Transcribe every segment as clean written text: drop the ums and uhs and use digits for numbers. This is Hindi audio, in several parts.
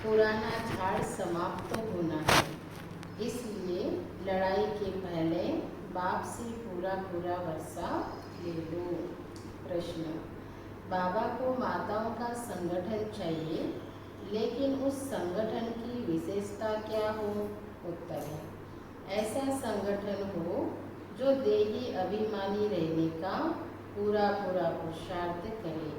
पुराना झाड़ समाप्त होना है, इसलिए लड़ाई के पहले बाप से पूरा वर्षा ले लो। प्रश्न, बाबा को माताओं का संगठन चाहिए, लेकिन उस संगठन की विशेषता क्या हो? उत्तर है, ऐसा संगठन हो जो देही अभिमानी रहने का पूरा पुरुषार्थ करे,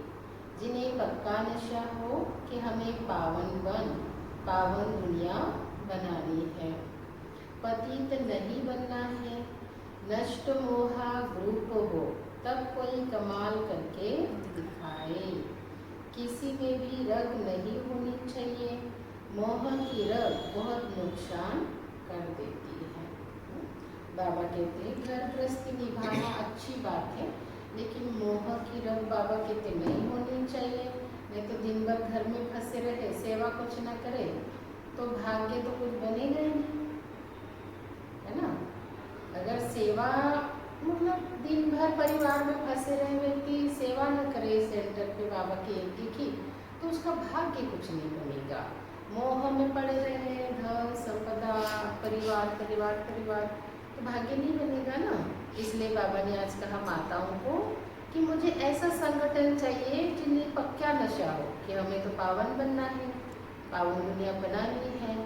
जिन्हें पक्का नशा हो कि हमें पावन दुनिया बनानी है, पतित नहीं बनना है, नष्ट मोहा ग्रुप हो तब कोई कमाल करके दिखाए, किसी में भी रग नहीं होनी चाहिए, मोह की रग बहुत नुकसान कर देती है। बाबा कहते हैं घर गृहस्थी निभाना अच्छी बात है, लेकिन मोह की रग बाबा कहते नहीं होनी चाहिए। नहीं तो दिन भर घर में फंसे रहे, सेवा कुछ ना करे तो भाग्य तो कुछ बनेगा ही नहीं, है ना। अगर सेवा मतलब दिन भर परिवार में फंसे रहे व्यक्ति सेवा न करे सेंटर पे बाबा की की तो उसका भाग्य कुछ नहीं बनेगा। मोह में पड़े रहे, धन संपदा, परिवार तो भाग्य नहीं बनेगा ना। इसलिए बाबा ने आज कहा माताओं को कि मुझे ऐसा संगठन चाहिए जिन्हें पक्का नशा हो कि हमें तो पावन बनना है, पावन दुनिया बनानी है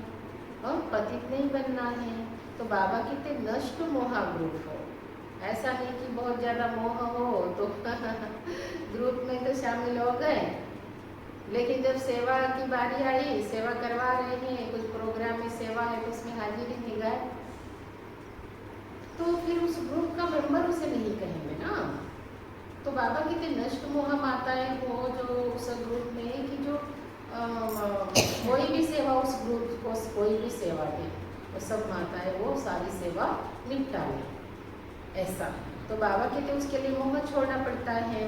और पतित नहीं बनना है। तो बाबा कहते नष्ट मोहा ग्रुप हो, ऐसा नहीं कि बहुत ज़्यादा मोह हो तो ग्रुप में तो शामिल हो गए, लेकिन जब सेवा की बारी आई, सेवा करवा रहे हैं, कुछ प्रोग्राम में सेवा है तो उसमें हाजिरी नहीं गए, तो फिर उस ग्रुप का मेंबर उसे नहीं कहेंगे ना। तो बाबा कहते नष्ट मोह माताएं हो जो उस ग्रुप में कि जो कोई भी सेवा उस ग्रुप को कोई भी सेवा दे, वो सब माताएं वो सारी सेवा निपटा लें, ऐसा। तो बाबा कहते उसके लिए मोह छोड़ना पड़ता है।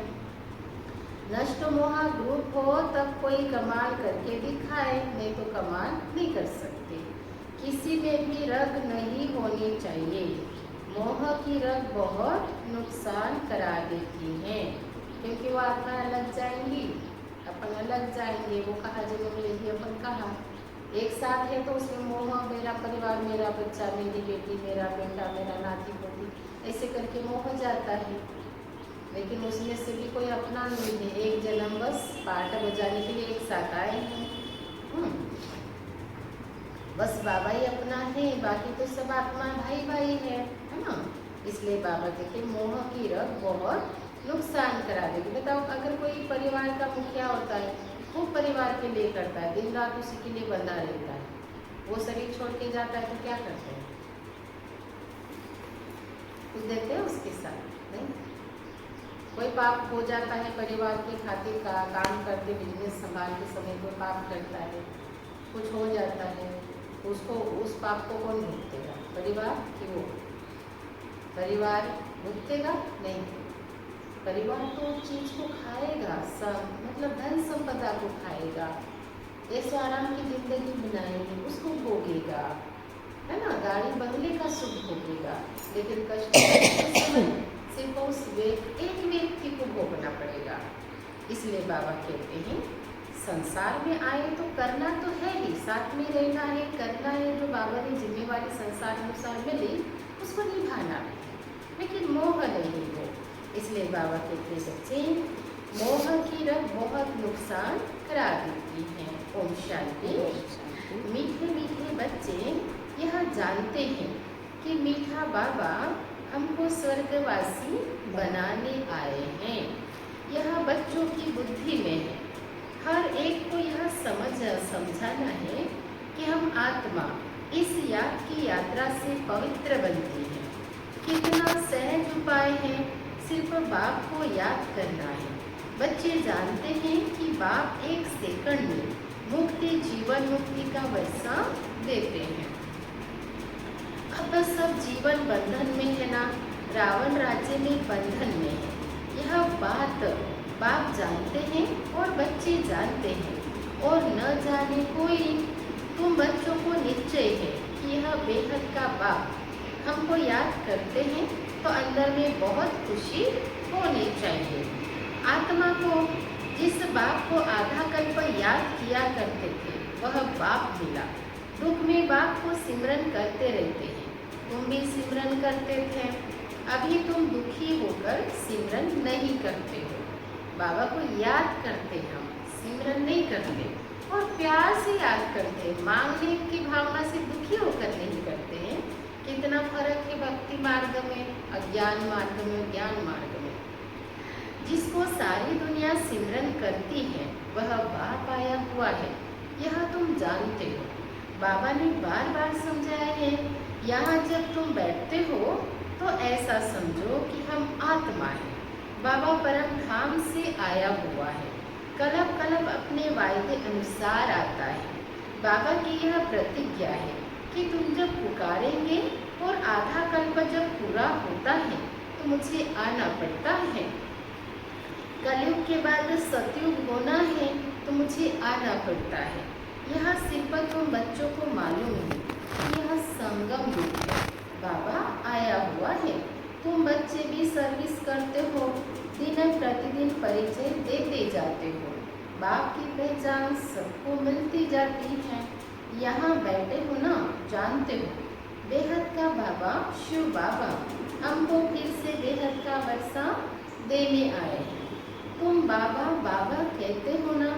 नष्ट मोह ग्रुप हो तब कोई कमाल करके दिखाए, नहीं तो कमाल नहीं कर सकते। किसी में भी रग नहीं होनी चाहिए, मोह की रग बहुत नुकसान करा देती है, क्योंकि वो आत्मा अलग जाएंगी, अपन अलग जाएंगे। वो कहा जन्म लेगी, अपन कहा एक साथ है तो उसमें मोह, मेरा परिवार, मेरा बच्चा, मेरी बेटी, मेरा बेटा, मेरा नाती पोती, ऐसे करके मोह जाता है। लेकिन उसमें से भी कोई अपना नहीं है, एक जन्म बस पाठ बजाने के लिए एक साथ आए हैं, बस बाबा ही अपना है, बाकी तो सब आत्मा भाई है ना। इसलिए बाबा कहते मोह की रग बहुत नुकसान करा देगी। बताओ अगर कोई परिवार का मुखिया होता है, वो परिवार के लिए करता है, दिन रात उसी के लिए बंधा रहता है, वो शरीर छोड़ के जाता है तो क्या करते हैं? कुछ देते हैं उसके साथ? नहीं। कोई पाप हो जाता है परिवार की खातिर का काम करते, बिजनेस संभालते समय कोई पाप करता है, कुछ हो जाता है, उसको उस पाप को कौन भुगतेगा? परिवार कि वो? परिवार भुगतेगा? नहीं, परिवार तो उस चीज को खाएगा, सब मतलब धन संपदा को खाएगा, ऐसे आराम की जिंदगी बनाएंगे, उसको भोगेगा, है ना। गाड़ी बंगले का सुख भोगेगा, लेकिन कष्ट सिर्फ उस एक व्यक्ति को भोगना पड़ेगा। इसलिए बाबा कहते हैं संसार में आए तो करना तो है ही, साथ में रहना है, करना है, जो बाबा ने जिम्मेवारी संसार अनुसार मिली उसको निभाना है, लेकिन मोह नहीं हो। इसलिए बाबा कहते बच्चे मोह की रग बहुत नुकसान करा देती है। ओम शांति। मीठे मीठे बच्चे यह जानते हैं कि मीठा बाबा हमको स्वर्गवासी बनाने आए हैं, यह बच्चों की बुद्धि में है। हर एक को यह समझाना है कि हम आत्मा इस याद की यात्रा से पवित्र बनती है। कितना सहज उपाय है, सिर्फ बाप को याद करना है। बच्चे जानते हैं कि बाप एक सेकंड में मुक्ति, जीवन मुक्ति का वर्षा देते हैं। अब सब जीवन बंधन में है ना, रावण राज्य में बंधन में है, यह बात बाप जानते हैं और बच्चे जानते हैं, और न जाने कोई। तुम बच्चों को निश्चय है कि यह बेहद का बाप हमको याद करते हैं तो अंदर में बहुत खुशी होनी चाहिए। आत्मा को जिस बाप को आधा कल्प याद किया करते थे, वह बाप मिला। दुख में बाप को सिमरन करते रहते हैं। तुम भी सिमरन करते थे, अभी तुम दुखी होकर सिमरन नहीं करते हो। बाबा को याद करते हम, सिमरन नहीं करते, और प्यार से याद करते हैं, मांगने की भावना से दुखी होकर नहीं करते हैं। कितना फर्क है भक्ति मार्ग में, अज्ञान मार्ग में, ज्ञान मार्ग में। जिसको सारी दुनिया सिमरन करती है वह बाप आया हुआ है, यह तुम जानते हो। बाबा ने बार बार समझाया है। यहाँ जब तुम बैठते हो तो ऐसा समझो कि हम आत्मा हैं। बाबा परम धाम से आया हुआ है, कलब कलब अपने वायदे अनुसार आता है। बाबा की यह प्रतिज्ञा है कि तुम जब पुकारेंगे और आधा कल्प जब पूरा होता है तो मुझे आना पड़ता है। कलयुग के बाद सतयुग होना है तो मुझे आना पड़ता है। यह सिर्फ तुम बच्चों को मालूम है कि यह संगम युग है, बाबा आया हुआ है। तुम बच्चे भी सर्विस करते हो, दिन प्रतिदिन परिचय देते जाते हो। बाप की पहचान सबको मिलती जाती है। यहाँ बैठे हो ना, जानते हो बेहद का बाबा शिव बाबा हमको फिर से बेहद का वर्षा देने आए हैं। तुम बाबा बाबा कहते हो ना,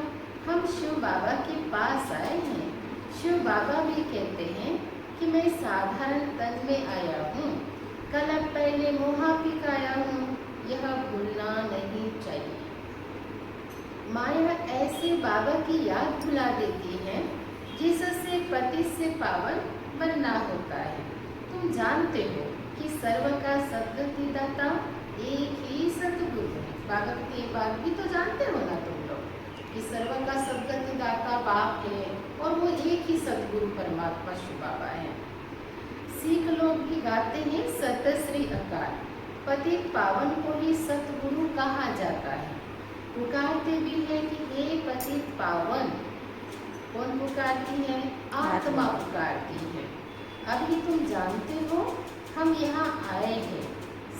हम शिव बाबा के पास आए हैं। शिव बाबा भी कहते हैं कि मैं साधारण तन में आया हूँ, कलप पहले मोहापिक आया हूँ, यह भूलना नहीं चाहिए। माया ऐसे बाबा की याद भुला देती है जिससे पति से पावन बनना होता है। तुम जानते हो कि सर्व का सद्गति दाता एक ही सतगुरु है। बाबा की ये बात भी तो जानते हो ना तुम लोग कि सर्व का सद्गति दाता बाप है और वो एक ही सतगुरु परमात्मा शिव बाबा है। सिख लोग भी गाते हैं सत श्री अकाल, पतित पावन को ही सतगुरु कहा जाता है। पुकारते भी है कि हे पतित पावन। कौन पुकारती है? आत्मा पुकारती है। अभी तुम जानते हो हम यहाँ आए हैं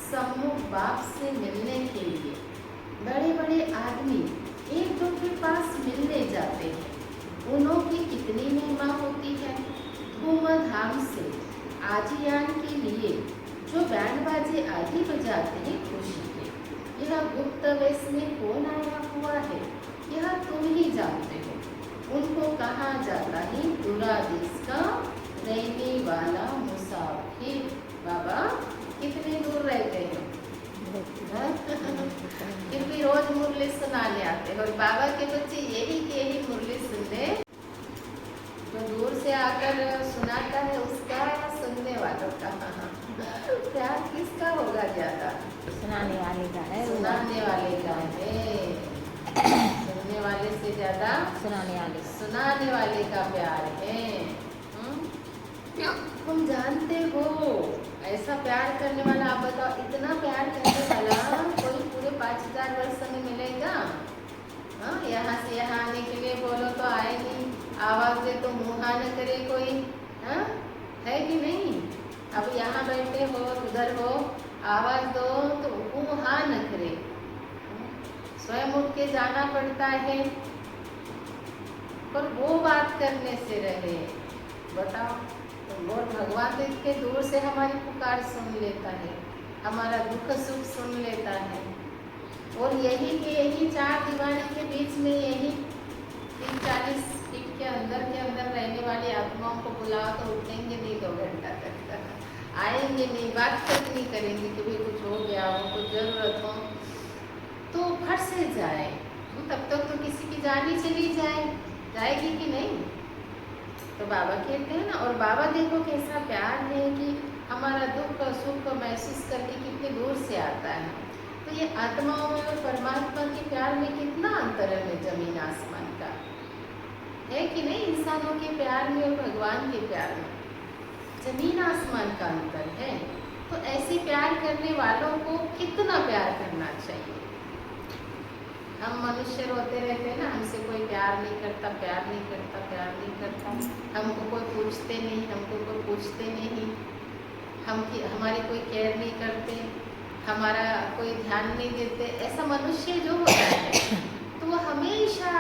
सम्मुख बाप से मिलने के लिए। बड़े बड़े आदमी एक दो के पास मिलने जाते हैं, उन्हों की कितनी महिमा होती है। धूमधाम से आजियान के लिए जो बैंड बाजे आदि बजाते हैं खुशी के, यह गुप्त वेश में कौन आया हुआ है यह तुम ही जानते हो। उनको कहा जाता है दूरादेश का रहने वाला मुसाफिर। बाबा कितने दूर रहते हैं फिर भी रोज मुरली सुनाने आते हैं, और बाबा के बच्चे यही मुरली सुनते। जो दूर से आकर सुनाता है उसका सुनने वालों का प्यार किसका होगा ज्यादा? सुनाने वाले का है, सुनाने वाले का है। सुनने वाले से ज्यादा सुनाने वाले का प्यार है। तुम जानते हो ऐसा प्यार करने वाला, आप बताओ इतना प्यार करने वाला कोई पूरे 5000 वर्ष में मिलेगा? हाँ, यहाँ से यहाँ आने के लिए बोलो तो आए नहीं, आवाज दे तो मुँह न करे कोई। हाँ, है कि नहीं? अब यहाँ बैठे हो, उधर हो, आवाज दो तो मुँह न करे, स्वयं उठ के जाना पड़ता है। पर वो बात करने से रहे, बताओ तो वो भगवान तो इतने दूर से हमारी पुकार सुन लेता है, हमारा दुख सुख सुन लेता है। और यही चार दीवारी के बीच में यही 30-40 फीट के अंदर रहने वाली आत्माओं को बुलाओ तो उठेंगे नहीं 2 घंटा तक, आएंगे नहीं, बात तक नहीं करेंगे कि भाई कुछ हो गया हो, कुछ जरूरत हो तो फट से जाए। तब तक तो किसी की जान ही चली जाएगी कि नहीं? तो बाबा कहते हैं ना, और बाबा देखो कैसा प्यार है कि हमारा दुख सुख महसूस करके कितनी दूर से आता है। तो ये आत्माओं में और परमात्मा के प्यार में कितना अंतर है, जमीन आसमान का है कि नहीं? इंसानों के प्यार में और भगवान के प्यार में जमीन आसमान का अंतर है। तो ऐसे प्यार करने वालों को कितना प्यार करना चाहिए। हम मनुष्य रोते रहते हैं ना, हमसे कोई प्यार नहीं करता, हमको कोई पूछते नहीं, हमको कोई पूछते नहीं, हमारी कोई केयर नहीं करते, हमारा कोई ध्यान नहीं देते। ऐसा मनुष्य जो होता है तो वो हमेशा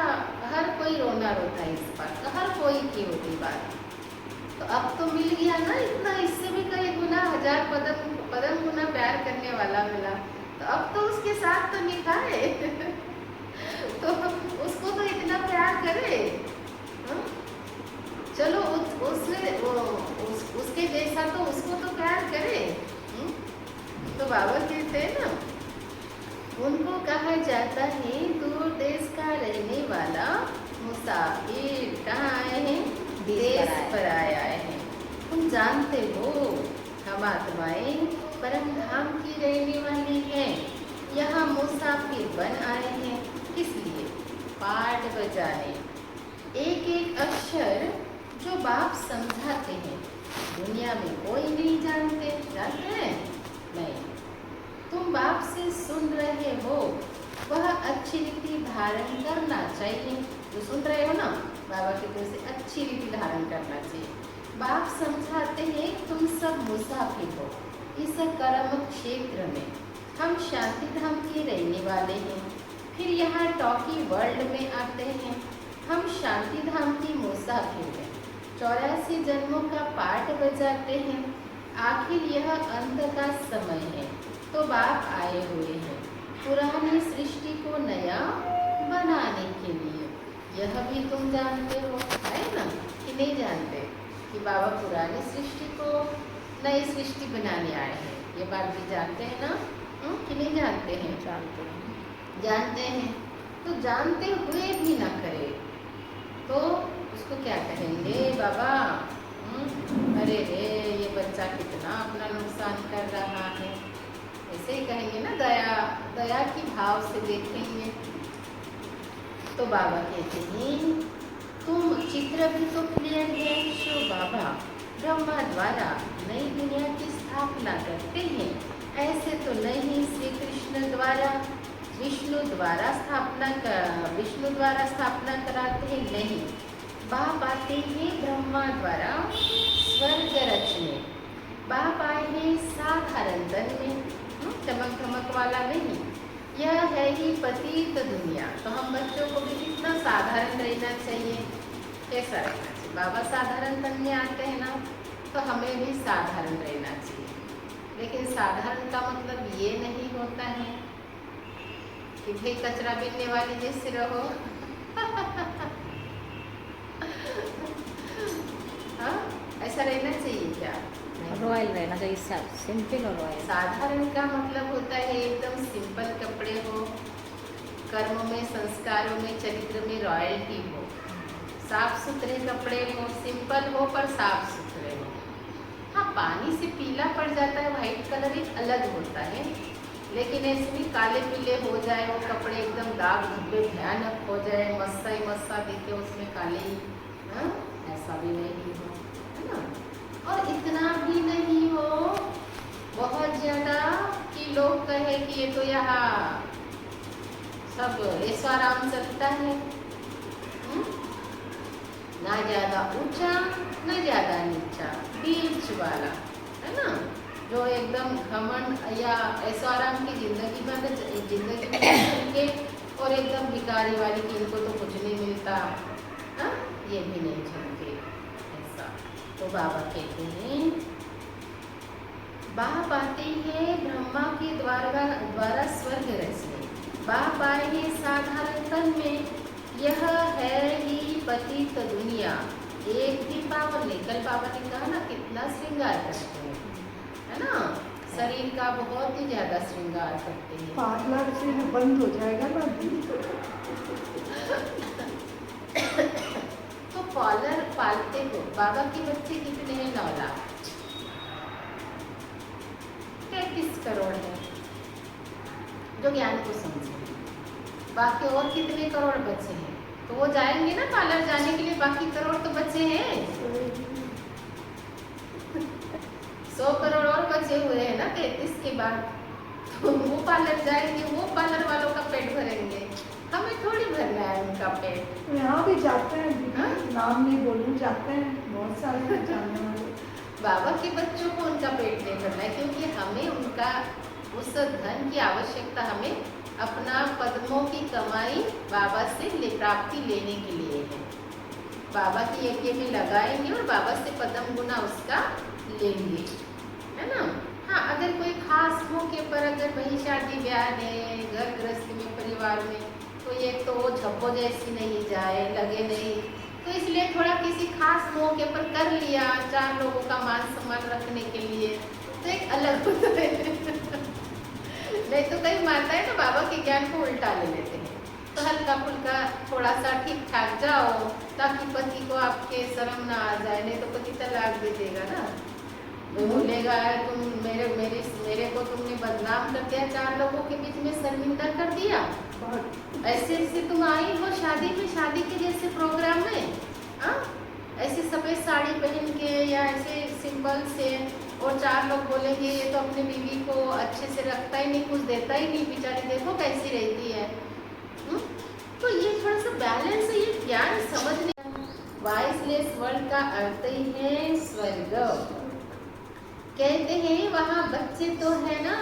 हर कोई रोना रोता है इस बात का, हर कोई की होती बात। तो अब तो मिल गया ना इतना, इससे भी कई गुना हजार पदम गुना प्यार करने वाला मिला, तो अब तो उसके साथ तो निकाह है तो उसको तो इतना प्यार करे। हाँ? चलो उसके जैसा तो उसको तो प्यार करे। तो बाबा कहते हैं ना, उनको कहा जाता है दूर देश का रहने वाला मुसाफिर। कहाँ आए हैं? देश पर आए हैं। तुम जानते हो हम आत्माएं परम धाम की रहने वाली हैं, यहाँ मुसाफिर बन आए हैं। किस लिए? पाठ बजाने। एक एक अक्षर जो बाप समझाते हैं दुनिया में कोई नहीं जानते। जानते हैं? नहीं। तुम बाप से सुन रहे हो, वह अच्छी रीति धारण करना चाहिए। जो सुन रहे हो ना, बाबा की तरफ से अच्छी रीति धारण करना चाहिए। बाप समझाते हैं तुम सब मुसाफिर हो इस कर्म क्षेत्र में। हम शांति धाम के रहने वाले हैं, फिर यहाँ टॉकी वर्ल्ड में आते हैं। हम शांति धाम की मुसाफिर हैं, 84 जन्मों का पाठ बजाते हैं। आखिर यह अंत का समय है, तो बाप आए हुए हैं पुरानी सृष्टि को नया बनाने के लिए। यह भी तुम जानते हो, है ना? कि नहीं जानते कि बाबा पुरानी सृष्टि को नई सृष्टि बनाने आए हैं? ये बात भी जानते हैं ना? कि नहीं जानते हैं? जानते हैं। जानते हैं। तो जानते हुए भी ना करे तो उसको क्या कहेंगे? बाबा अरे रे, ये बच्चा कितना अपना नुकसान कर रहा है, ऐसे ही कहेंगे ना। दया की भाव से देखेंगे। तो बाबा कहते हैं तुम चित्र भी तो क्लियर है। शो बाबा ब्रह्मा द्वारा नई दुनिया की स्थापना करते हैं, ऐसे तो नहीं श्री कृष्ण द्वारा विष्णु द्वारा स्थापना कराते हैं। नहीं, बाप आते हैं ब्रह्मा द्वारा स्वर्ग रचने। बाप आए हैं साधारण तन में, चमक धमक वाला नहीं। यह है ही पतित दुनिया। तो हम बच्चों को भी कितना साधारण रहना चाहिए, कैसा रहना चाहिए? बाबा साधारण तन में आते हैं ना, तो हमें भी साधारण रहना चाहिए। लेकिन साधारण का मतलब ये नहीं होता है कि भाई कचरा बीनने वाली जैसे रहो हाँ, ऐसा रहना चाहिए क्या? रॉयल रहना चाहिए, सिंपल और रॉयल। साधारण का मतलब होता है एकदम सिंपल कपड़े हो, कर्म में, संस्कारों में, चरित्र में रॉयल्टी हो, साफ सुथरे कपड़े हो, सिंपल हो पर साफ सुथरे हो। हाँ, पानी से पीला पड़ जाता है, वाइट कलर एक अलग होता है, लेकिन इसमें काले पीले हो जाए वो कपड़े, एकदम दाग धब्बे भयानक हो जाए, मस्सा ही मस्सा दिखे उसमें काले ही, हाँ, ऐसा भी नहीं हो, है ना? और इतना भी नहीं हो बहुत ज़्यादा कि लोग कहे कि ये तो यहाँ सब ऐसा आराम चलता है। ना ज़्यादा ऊंचा ना ज़्यादा नीचा, बीच वाला, है ना? जो एकदम घमंड या ऐसा आराम की जिंदगी जिंदगी और एकदम भिखारी वाली कि इनको तो कुछ नहीं मिलता, हाँ, ये भी नहीं चलते ऐसा। तो बाबा कहते हैं बाप आते हैं ब्रह्मा के द्वारा स्वर्ग रचने। बाप आए हैं साधारण तन में, यह है ही पतित दुनिया। एक भी पावन नहीं। कल बाबा ने कहा ना कितना श्रृंगार करते हैं, है ना? शरीर का बहुत ही ज्यादा श्रृंगार करते हैं। पार्लर से बंद हो जाएगा ना तो पार्लर पालते हो। बाबा के बच्चे कितने हैं? 9 लाख, 33 करोड़ है जो ज्ञान को समझे। बाकी और कितने करोड़ बचे हैं? तो वो जाएंगे ना पार्लर जाने के लिए, बाकी करोड़ तो बचे हैं। 100 करोड़ और बचे हुए हैं ना 33 के बाद। तो वो पार्लर जाएंगे, वो पार्लर वालों का पेट भरेंगे, हमें थोड़ी भरना है उनका पेट। यहाँ भी जाते हैं, हाँ? नाम नहीं बोलूँ, जाते हैं बहुत सारे जाने वाले। बाबा के बच्चों को उनका पेट नहीं भरना है, क्योंकि हमें उनका उस धन की आवश्यकता हमें अपना पद्मों की कमाई बाबा से प्राप्ति लेने के लिए है। बाबा की यज्ञ में लगाएंगे और बाबा से पदम गुना उसका लेंगे, है ना। हाँ, अगर कोई खास मौके पर अगर वही शादी ब्याह है घर गृहस्थी में परिवार में, तो ये तो वो झप्पो जैसी नहीं जाए, लगे नहीं, तो इसलिए थोड़ा किसी खास मौके पर कर लिया 4 लोगों का मान सम्मान रखने के लिए, तो एक अलग होता है। नहीं तो कई माताएं ना बाबा के ज्ञान को उल्टा ले लेते हैं, तो हल्का फुल्का थोड़ा सा ठीक ठाक जाओ ताकि पति को आपके शर्म ना आ जाए, नहीं तो पति तलाक दे देगा ना। वो बोलेगा तुम मेरे को तुमने बदनाम कर दिया, 4 लोगों के बीच में शर्मिंदा कर दिया, ऐसे ऐसे तुम आई हो शादी में, शादी के जैसे प्रोग्राम में, हाँ ऐसे सफेद साड़ी पहन के या ऐसे सिंपल से, और 4 लोग बोलेंगे ये तो अपनी बीवी को अच्छे से रखता ही नहीं, कुछ देता ही नहीं, बेचारी देखो कैसी रहती है। तो ये थोड़ा सा बैलेंस है, ये ज्ञान समझने। वाइसलेस वर्ड का अर्थ ही है स्वर्ग। कहते हैं वहाँ बच्चे तो है ना,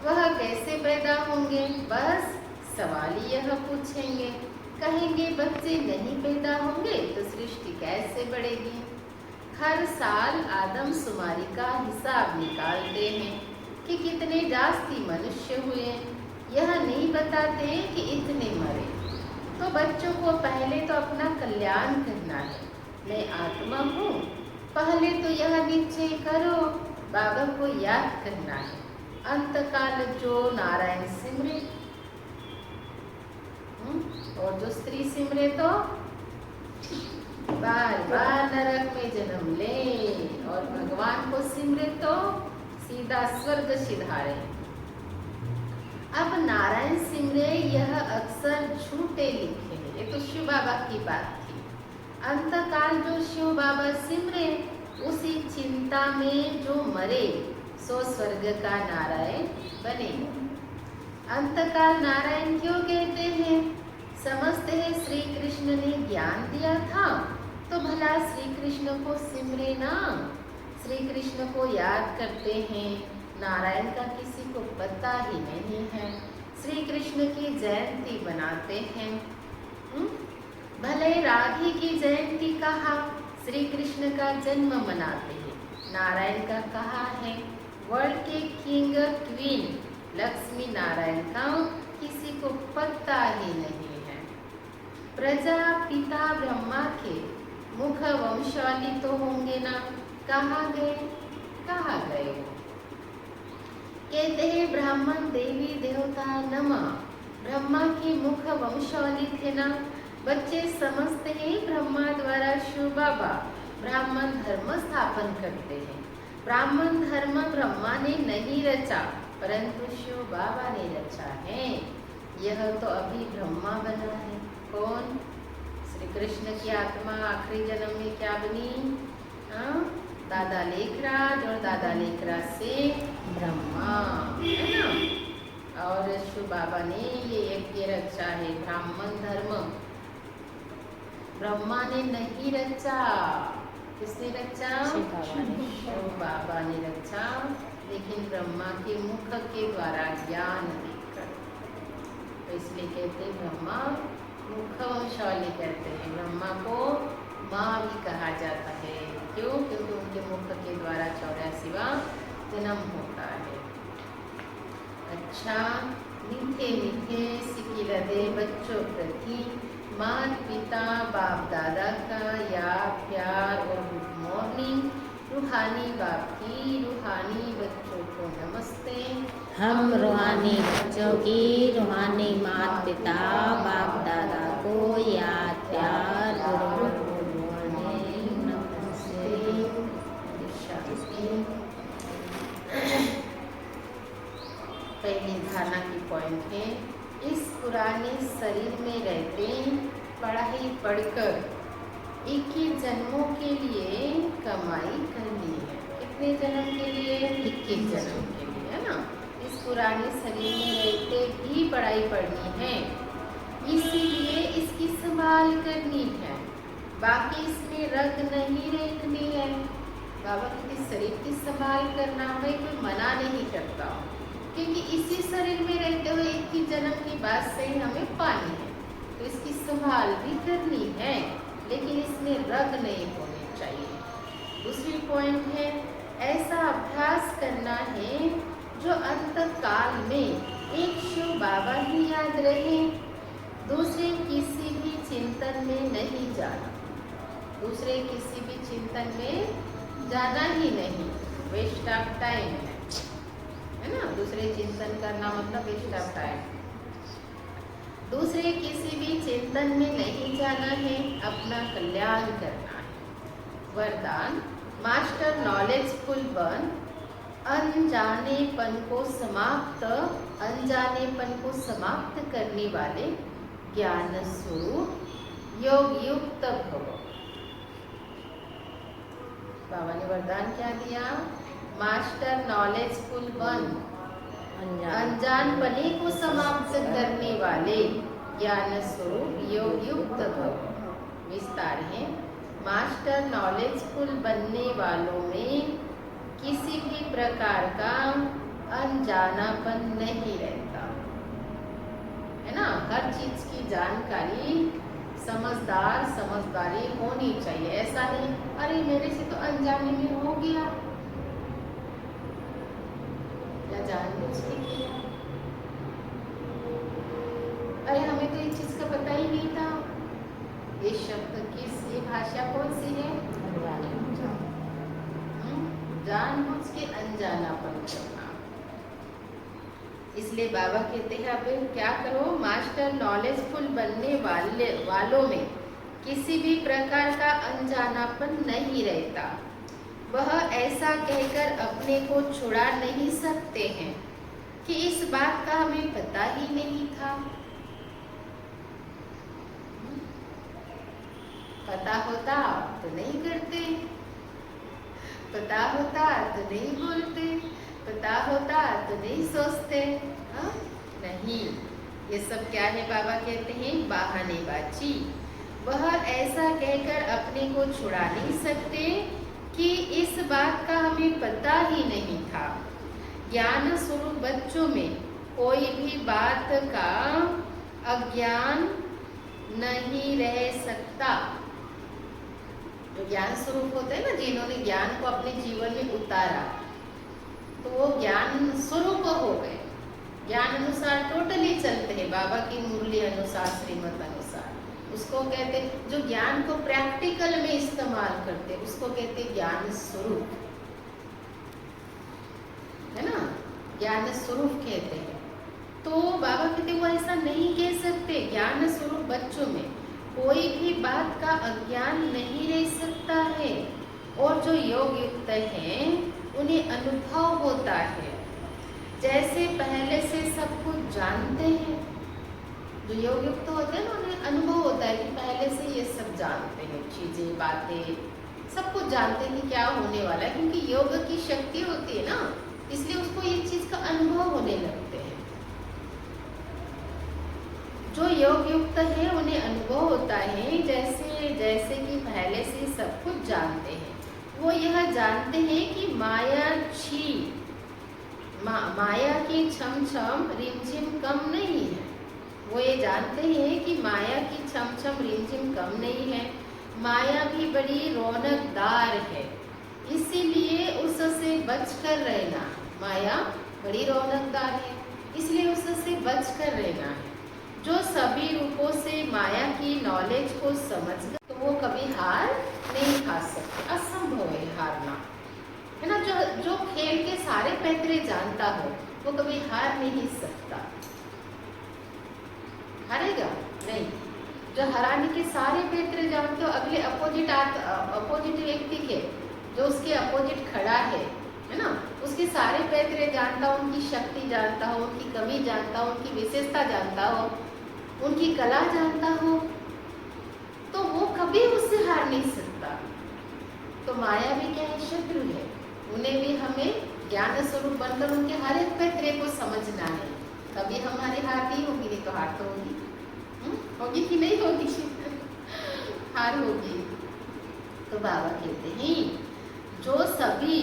वह कैसे पैदा होंगे, बस सवाल यह पूछेंगे, कहेंगे बच्चे नहीं पैदा होंगे तो सृष्टि कैसे बढ़ेगी। हर साल आदमशुमारी का हिसाब निकालते हैं कि कितने जास्ती मनुष्य हुए, यह नहीं बताते कि इतने मरे। तो बच्चों को पहले तो अपना कल्याण करना है, मैं आत्मा हूँ, पहले तो यह निश्चय करो बाबा को याद करना है। अंतकाल जो नारायण सिमरे और जो स्त्री सिमरे तो बार बार नरक में जन्म ले, और भगवान को सिमरे तो सीधा स्वर्ग सिधारे। अब नारायण सिमरे यह अक्सर झूठे लिखे हैं, ये तो शिव बाबा की बात थी। अंतकाल जो शिव बाबा सिमरे उसी चिंता में जो मरे सो स्वर्ग का नारायण बने। अंतकाल नारायण क्यों कहते हैं? समझते हैं श्री कृष्ण ने ज्ञान दिया था तो भला श्री कृष्ण को सिमरे ना, श्री कृष्ण को याद करते हैं, नारायण का किसी को पता ही नहीं है, श्री कृष्ण की जयंती बनाते हैं। भले राधे की जयंती कहा, श्री कृष्ण का जन्म मनाते हैं, नारायण का कहा है, वर्ल्ड के किंग क्वीन लक्ष्मी नारायण का किसी को पता ही नहीं है। प्रजापिता ब्रह्मा के मुख वंशावली तो होंगे ना, कहाँ गए वो? कहते हैं ब्राह्मण देवी देवता नमः, ब्रह्मा के मुख वंशावली थे ना। बच्चे समझते हैं ब्रह्मा द्वारा शिव बाबा ब्राह्मण धर्म स्थापन करते हैं। ब्राह्मण धर्म ब्रह्मा ने नहीं रचा परंतु शिव बाबा ने रचा है। यह तो अभी ब्रह्मा बना है। कौन? श्री कृष्ण की आत्मा आखिरी जन्म में क्या बनी? दादा लेखराज, और दादा लेखराज से ब्रह्मा, है ना। और शिव बाबा ने ये यज्ञ रचा है ब्राह्मण धर्म। ब्रह्मा ने नहीं रचा, किसने रचा? शिव बाबा ने रचा, लेकिन ब्रह्मा के मुख के द्वारा ज्ञान देकर, तो इसलिए कहते हैं ब्रह्मा मुख वंशावली कहते हैं। ब्रह्मा को माँ भी कहा जाता है, क्यों? क्योंकि उनके मुख के द्वारा 84वां जन्म होता है। अच्छा, मीठे मीठे सिकिल दे बच्चों प्रति माता पिता बाप दादा का याद प्यार और गुड मॉर्निंग। रूहानी बाप की रूहानी बच्चों को नमस्ते। हम रूहानी बच्चों की रूहानी माता पिता बाप दादा को याद प्यार और गुड मॉर्निंग नमस्ते। पहली धारणा की पॉइंट है, इस पुराने शरीर में रहते पढ़ाई पढ़कर 21 जन्मों के लिए कमाई करनी है। कितने जन्म के लिए? 21 जन्म के लिए, है ना। इस पुराने शरीर में रहते भी पढ़ाई पढ़नी है, इसीलिए इसकी संभाल करनी है। बाकी इसमें रग नहीं रखनी है। बाबा के शरीर की संभाल करना है, कोई मना नहीं करता, क्योंकि इसी शरीर में रहते हुए 21 जन्म की बात से ही हमें पानी है, तो इसकी संभाल भी करनी है। लेकिन इसमें रग नहीं होनी चाहिए। दूसरी पॉइंट है, ऐसा अभ्यास करना है जो अंत काल में एक शिव बाबा ही याद रहे, दूसरे किसी भी चिंतन में नहीं जाना। दूसरे किसी भी चिंतन में जाना ही नहीं, वेस्ट ऑफ टाइम है ना। दूसरे चिंतन करना मतलब वेस्ट ऑफ टाइम। दूसरे किसी भी चिंतन में नहीं जाना है, अपना कल्याण करना है। वरदान, मास्टर नॉलेजफुल बन, अनजानेपन को समाप्त करने वाले ज्ञान स्वरूप योग युक्त भव। बाबा ने वरदान क्या दिया? मास्टर नॉलेजफुल बन, अनजानपने को समाप्त करने वाले ज्ञान स्वरूप योग युक्त भव। विस्तार है, मास्टर नॉलेजफुल बनने वालों में किसी भी प्रकार का अनजानापन नहीं रहता है ना। हर चीज की जानकारी समझदारी होनी चाहिए। ऐसा नहीं अरे मेरे से तो अनजाने में हो गया या जानबूझ के किया, अरे हमें तो ये चीज का पता ही नहीं था। ये शब्द ये भाषा कौन सी है? जानबूझ के अनजानापन करना। इसलिए बाबा कहते हैं अब क्या करो, मास्टर नॉलेजफुल बनने वालों में किसी भी प्रकार का अनजानापन नहीं रहता। वह ऐसा कहकर अपने को छुड़ा नहीं सकते हैं कि इस बात का हमें पता ही नहीं था। पता होता तो नहीं करते, पता होता तो नहीं बोलते, पता होता तो नहीं सोचते। हाँ नहीं, ये सब क्या है? बाबा कहते हैं बहानेबाजी। वह ऐसा कहकर अपने को छुड़ा नहीं सकते कि इस बात का हमें पता ही नहीं था। ज्ञान स्वरूप बच्चों में कोई भी बात का अज्ञान नहीं रह सकता। जो ज्ञान स्वरूप होते हैं ना, जिन्होंने ज्ञान को अपने जीवन में उतारा, तो वो ज्ञान स्वरूप हो गए। ज्ञान अनुसार टोटली चलते हैं, बाबा की मुरली अनुसार, श्रीमत अनुसार। उसको कहते, जो ज्ञान को प्रैक्टिकल में इस्तेमाल करते, उसको कहते ज्ञान स्वरूप, है ना। ज्ञान स्वरूप कहते हैं। तो बाबा कहते वो ऐसा नहीं कह सकते। ज्ञान स्वरूप बच्चों में कोई भी बात का अज्ञान नहीं रह सकता है, और जो योग युक्त हैं उन्हें अनुभव होता है, जैसे पहले से सब कुछ जानते हैं। जो योग युक्त होते हैं ना, उन्हें अनुभव होता है कि पहले से ये सब जानते हैं, चीजें बातें सब कुछ जानते हैं कि क्या होने वाला है, क्योंकि योग की शक्ति होती है ना, इसलिए उसको ये चीज का अनुभव होने लगते हैं। जो योग युक्त है उन्हें अनुभव होता है जैसे कि पहले से सब कुछ जानते हैं। वो यह जानते हैं कि माया की छम छम रिमझिम कम नहीं है। वो ये जानते हैं कि माया की छम छम रिमझिम कम नहीं है। माया भी बड़ी रौनकदार है, इसीलिए उससे बचकर रहना। माया बड़ी रौनकदार है, इसलिए उससे बचकर रहना है। जो सभी रूपों से माया की नॉलेज को समझ गए, तो वो कभी हार नहीं खा सकते। असंभव है हारना, है ना। जो खेल के सारे पैतरे जानता हो, वो कभी हार नहीं सकता। हारेगा नहीं। जो हराने के सारे पैतरे जानते हो, अगले अपोजिट व्यक्ति के, जो उसके अपोजिट खड़ा है ना, उसके सारे पैतरे जानता हो, उनकी शक्ति जानता हो, उनकी कमी जानता हो, उनकी विशेषता जानता हो, उनकी कला जानता हो, तो वो कभी उससे हार नहीं सकता। तो माया भी क्या है? शत्रु है। उन्हें भी हमें ज्ञान स्वरूप बनकर उनके हर एक पैतरे को समझना है। कभी हमारी हार नहीं होगी, नहीं तो हार तो होगी। होगी कि नहीं होगी? हार होगी। तो बाबा कहते हैं जो सभी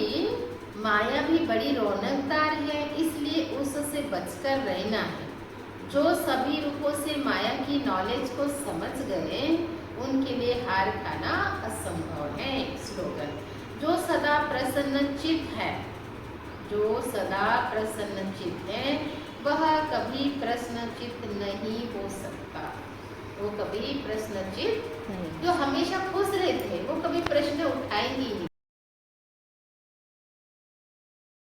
माया भी बड़ी रौनकदार है, इसलिए उससे बचकर रहना है। जो सभी रूपों से माया की नॉलेज को समझ गए, उनके लिए हार खाना असंभव है। स्लोगन, जो सदा प्रसन्नचित है, जो सदा प्रसन्नचित है वह कभी प्रश्नचित नहीं हो सकता। वो कभी प्रश्नचित, जो हमेशा खुश रहते